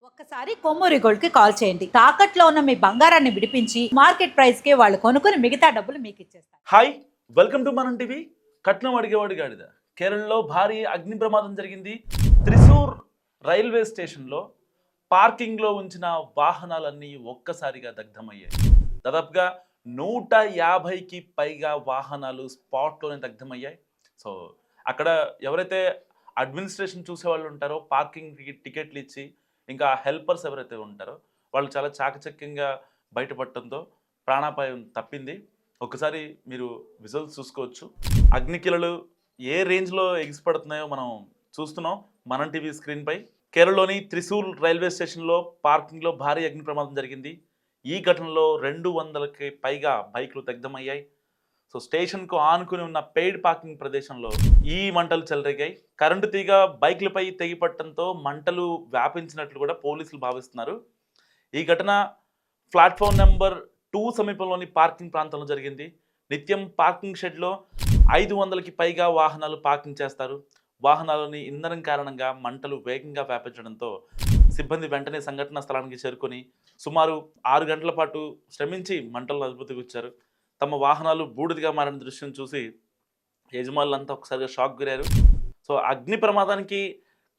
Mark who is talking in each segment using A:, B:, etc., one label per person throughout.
A: ఒక్కసారి కొమ్మూరి గోల్డ్ కి కాల్ చేయండి. తాకట్లో ఉన్న మీ బంగారాన్ని విడిపించి మార్కెట్ ప్రైస్ కి వాళ్ళు కొనుక్కుని మిగతా డబ్బులు మీకు ఇచ్చేస్తారు.
B: హాయ్, వెల్కమ్ టు మనం టీవీ. కట్నం అడిగేవాడి గాడిద. కేరళలో భారీ అగ్ని ప్రమాదం జరిగింది. త్రిశూర్ రైల్వే స్టేషన్లో పార్కింగ్లో ఉంచిన వాహనాలన్నీ ఒక్కసారిగా దగ్ధమయ్యాయి. దాదాపుగా 150కి పైగా వాహనాలు స్పాట్లోనే దగ్ధమయ్యాయి. సో అక్కడ ఎవరైతే అడ్మినిస్ట్రేషన్ చూసేవాళ్ళు ఉంటారో, పార్కింగ్ టికెట్లు ఇచ్చి ఇంకా హెల్పర్స్ ఎవరైతే ఉంటారో వాళ్ళు చాలా చాకచక్యంగా బయటపడటంతో ప్రాణాపాయం తప్పింది. ఒకసారి మీరు విజువల్స్ చూసుకోవచ్చు. అగ్నికిలలు ఏ రేంజ్లో ఎగిసిపడుతున్నాయో మనం చూస్తున్నాం మనం టీవీ స్క్రీన్పై. కేరళలోని త్రిశూర్ రైల్వే స్టేషన్లో పార్కింగ్లో భారీ అగ్ని ప్రమాదం జరిగింది. ఈ ఘటనలో 200కి పైగా బైకులు దగ్ధమయ్యాయి. సో స్టేషన్కు ఆనుకుని ఉన్న పెయిడ్ పార్కింగ్ ప్రదేశంలో ఈ మంటలు చెలరేగాయి. కరెంటు తీగ బైకులపై తెగిపట్టడంతో మంటలు వ్యాపించినట్లు కూడా పోలీసులు భావిస్తున్నారు. ఈ ఘటన ప్లాట్ఫామ్ నెంబర్ 2 సమీపంలోని పార్కింగ్ ప్రాంతంలో జరిగింది. నిత్యం పార్కింగ్ షెడ్లో 500కి పైగా వాహనాలు పార్కింగ్ చేస్తారు. వాహనాల్లోని ఇంధనం కారణంగా మంటలు వేగంగా వ్యాపించడంతో సిబ్బంది వెంటనే సంఘటనా స్థలానికి చేరుకొని సుమారు 6 గంటల పాటు శ్రమించి మంటలను అదుపులోకి వచ్చారు. తమ వాహనాలు బూడిదగా మారిన దృశ్యం చూసి యజమానులంతా ఒకసారిగా షాక్ గురయ్యారు. సో అగ్ని ప్రమాదానికి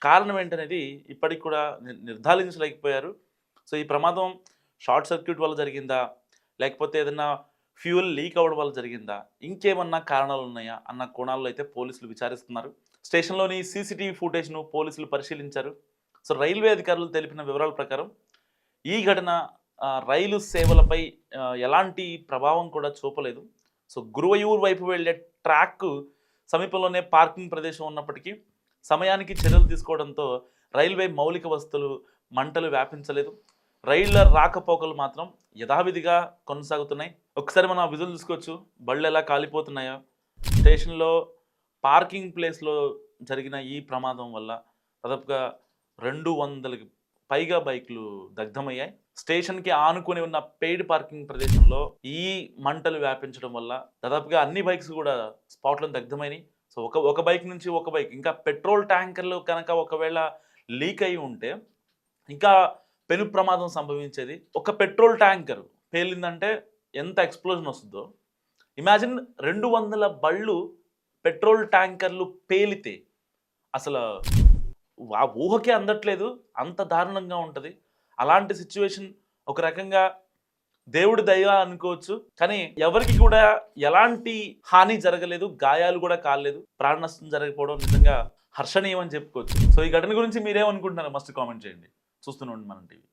B: కారణం ఏంటనేది ఇప్పటికి కూడా నిర్ధారించలేకపోయారు. సో ఈ ప్రమాదం షార్ట్ సర్క్యూట్ వల్ల జరిగిందా, లేకపోతే ఏదైనా ఫ్యూయల్ లీక్ అవ్వడం వల్ల జరిగిందా, ఇంకేమన్నా కారణాలు ఉన్నాయా అన్న కోణాల్లో అయితే పోలీసులు విచారిస్తున్నారు. స్టేషన్లోని సీసీటీవీ ఫుటేజ్ను పోలీసులు పరిశీలించారు. సో రైల్వే అధికారులు తెలిపిన వివరాల ప్రకారం ఈ ఘటన రైలు సేవలపై ఎలాంటి ప్రభావం కూడా చూపలేదు. సో గురువయూర్ వైపు వెళ్ళే ట్రాక్ సమీపంలోనే పార్కింగ్ ప్రదేశం ఉన్నప్పటికీ సమయానికి చర్యలు తీసుకోవడంతో రైల్వే మౌలిక వస్తువులు మంటలు వ్యాపించలేదు. రైళ్ల రాకపోకలు మాత్రం యథావిధిగా కొనసాగుతున్నాయి. ఒకసారి మనం ఆ విజువల్ చూసుకోవచ్చు. బళ్ళు ఎలా కాలిపోతున్నాయో. స్టేషన్లో పార్కింగ్ ప్లేస్లో జరిగిన ఈ ప్రమాదం వల్ల దాదాపుగా 200కి పైగా బైకులు దగ్ధమయ్యాయి. స్టేషన్కి ఆనుకొని ఉన్న పెయిడ్ పార్కింగ్ ప్రదేశంలో ఈ మంటలు వ్యాపించడం వల్ల దాదాపుగా అన్ని బైక్స్ కూడా స్పాట్లో దగ్ధమైనాయి. సో ఒక బైక్ నుంచి ఒక బైక్, ఇంకా పెట్రోల్ ట్యాంకర్లు కనుక ఒకవేళ లీక్ అయి ఉంటే ఇంకా పెను ప్రమాదం సంభవించేది. ఒక పెట్రోల్ ట్యాంకర్ పేలిందంటే ఎంత ఎక్స్ప్లోజన్ వస్తుందో ఇమాజిన్. 200 బళ్ళు పెట్రోల్ ట్యాంకర్లు పేలితే అసలు ఆ ఊహకే అందట్లేదు, అంత దారుణంగా ఉంటుంది. అలాంటి సిచ్యువేషన్ ఒక రకంగా దేవుడి దయ అనుకోవచ్చు. కానీ ఎవరికి కూడా ఎలాంటి హాని జరగలేదు, గాయాలు కూడా కాలేదు, ప్రాణ నష్టం జరగకపోవడం నిజంగా హర్షణీయం అని చెప్పుకోవచ్చు. సో ఈ ఘటన గురించి మీరేమనుకుంటున్నారు మస్ట్ కామెంట్ చేయండి. చూస్తూనే ఉండండి మనం టీవీ.